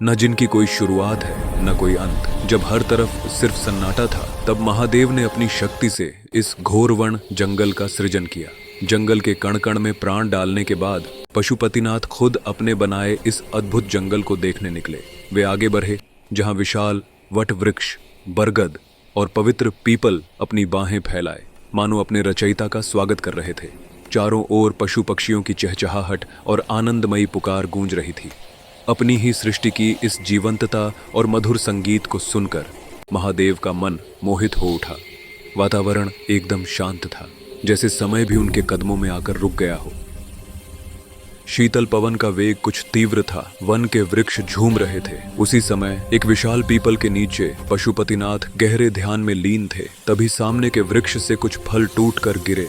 न जिनकी कोई शुरुआत है न कोई अंत। जब हर तरफ सिर्फ सन्नाटा था, तब महादेव ने अपनी शक्ति से इस घोर वन जंगल का सृजन किया। जंगल के कण कण में प्राण डालने के बाद पशुपतिनाथ खुद अपने बनाए इस अद्भुत जंगल को देखने निकले। वे आगे बढ़े, जहां विशाल वट वृक्ष, बरगद और पवित्र पीपल अपनी बाहें फैलाए मानो अपने रचयिता का स्वागत कर रहे थे। चारों ओर पशु पक्षियों की चहचहाहट और आनंदमयी पुकार गूंज रही थी। अपनी ही सृष्टि की इस जीवंतता और मधुर संगीत को सुनकर महादेव का मन मोहित हो उठा। वातावरण एकदम शांत था, जैसे समय भी उनके कदमों में आकर रुक गया हो। शीतल पवन का वेग कुछ तीव्र था, वन के वृक्ष झूम रहे थे। उसी समय एक विशाल पीपल के नीचे पशुपतिनाथ गहरे ध्यान में लीन थे। तभी सामने के वृक्ष से कुछ फल टूटकर गिरे,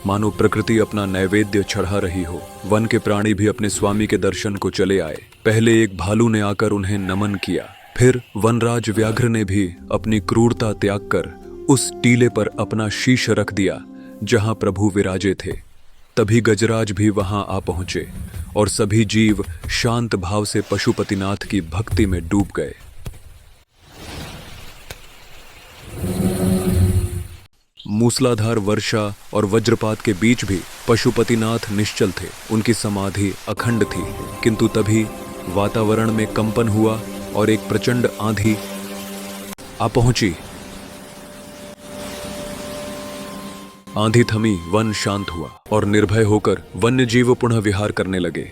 मानो प्रकृति अपना नैवेद्य चढ़ा रही हो। वन के प्राणी भी अपने स्वामी के दर्शन को चले आए। पहले एक भालू ने आकर उन्हें नमन किया, फिर वनराज व्याघ्र ने भी अपनी क्रूरता त्याग कर उस टीले पर अपना शीश रख दिया जहां प्रभु विराजे थे। तभी गजराज भी वहां आ पहुंचे और सभी जीव शांत भाव से पशुपतिनाथ की भक्ति में डूब गए। मूसलाधार वर्षा और वज्रपात के बीच भी पशुपतिनाथ निश्चल थे। उनकी समाधि अखंड थी। किंतु तभी वातावरण में कंपन हुआ और एक प्रचंड आंधी आ पहुंची। आंधी थमी, वन शांत हुआ और निर्भय होकर वन्य जीव पुनः विहार करने लगे।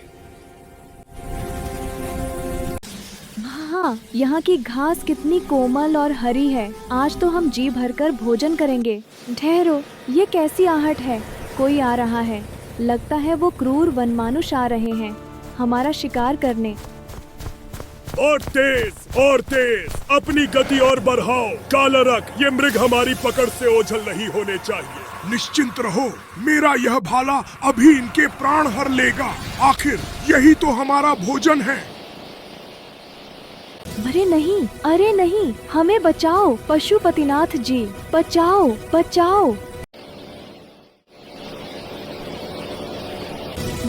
हाँ, यहाँ की घास कितनी कोमल और हरी है। आज तो हम जी भरकर भोजन करेंगे। ठहरो, ये कैसी आहट है? कोई आ रहा है। लगता है वो क्रूर वनमानुष आ रहे हैं हमारा शिकार करने। और तेज अपनी गति और बढ़ाओ। कालरक, ये मृग हमारी पकड़ से ओझल नहीं होने चाहिए। निश्चिंत रहो, मेरा यह भाला अभी इनके प्राण हर लेगा। आखिर यही तो हमारा भोजन है। अरे नहीं, हमें बचाओ पशुपतिनाथ जी, बचाओ बचाओ।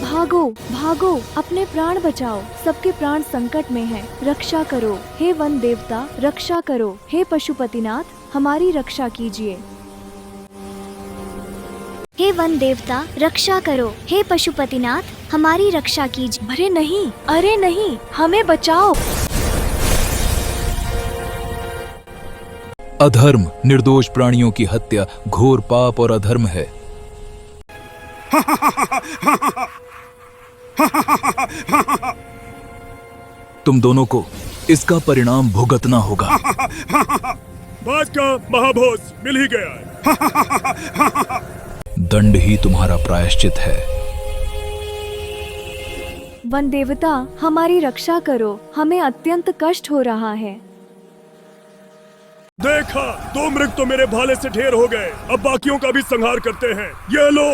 भागो, अपने प्राण बचाओ। सबके प्राण संकट में हैं। रक्षा करो हे वन देवता, रक्षा करो हे पशुपतिनाथ, हमारी रक्षा कीजिए। हे वन देवता, रक्षा करो हे पशुपतिनाथ, हमारी रक्षा कीजिए। अरे नहीं, हमें बचाओ। अधर्म, निर्दोष प्राणियों की हत्या घोर पाप और अधर्म है। तुम दोनों को इसका परिणाम भुगतना होगा। बाज का महाभोज मिल ही गया है। दंड ही तुम्हारा प्रायश्चित है। वन देवता, हमारी रक्षा करो, हमें अत्यंत कष्ट हो रहा है। देखा, 2 मृग तो मेरे भाले से ढेर हो गए। अब बाकियों का भी संहार करते हैं। ये लो।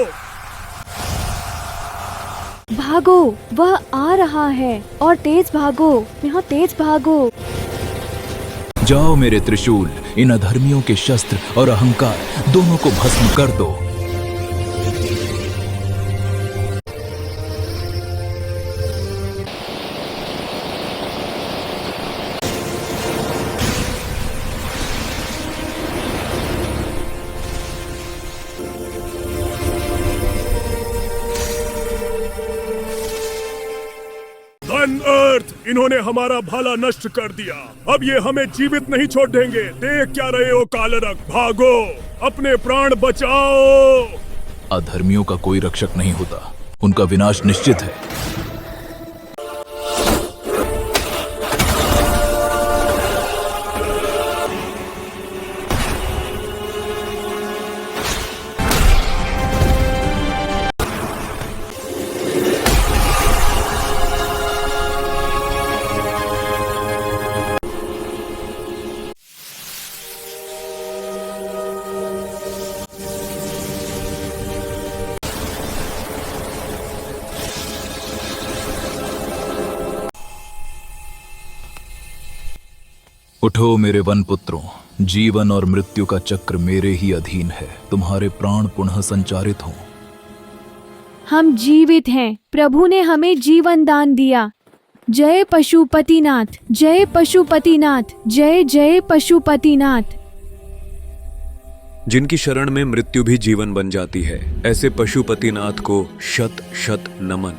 भागो, वह आ रहा है। और तेज भागो। जाओ मेरे त्रिशूल, इन अधर्मियों के शस्त्र और अहंकार दोनों को भस्म कर दो। अर्थ, इन्होंने हमारा भाला नष्ट कर दिया। अब ये हमें जीवित नहीं छोड़ देंगे। देख क्या रहे हो कालरक, भागो, अपने प्राण बचाओ। अधर्मियों का कोई रक्षक नहीं होता, उनका विनाश निश्चित है। उठो मेरे वन पुत्रों, जीवन और मृत्यु का चक्र मेरे ही अधीन है। तुम्हारे प्राण पुनः संचारित हों। हम जीवित हैं, प्रभु ने हमें जीवन दान दिया। जय पशुपतिनाथ, जय पशुपतिनाथ, जय जय पशुपतिनाथ। जिनकी शरण में मृत्यु भी जीवन बन जाती है, ऐसे पशुपतिनाथ को शत शत नमन।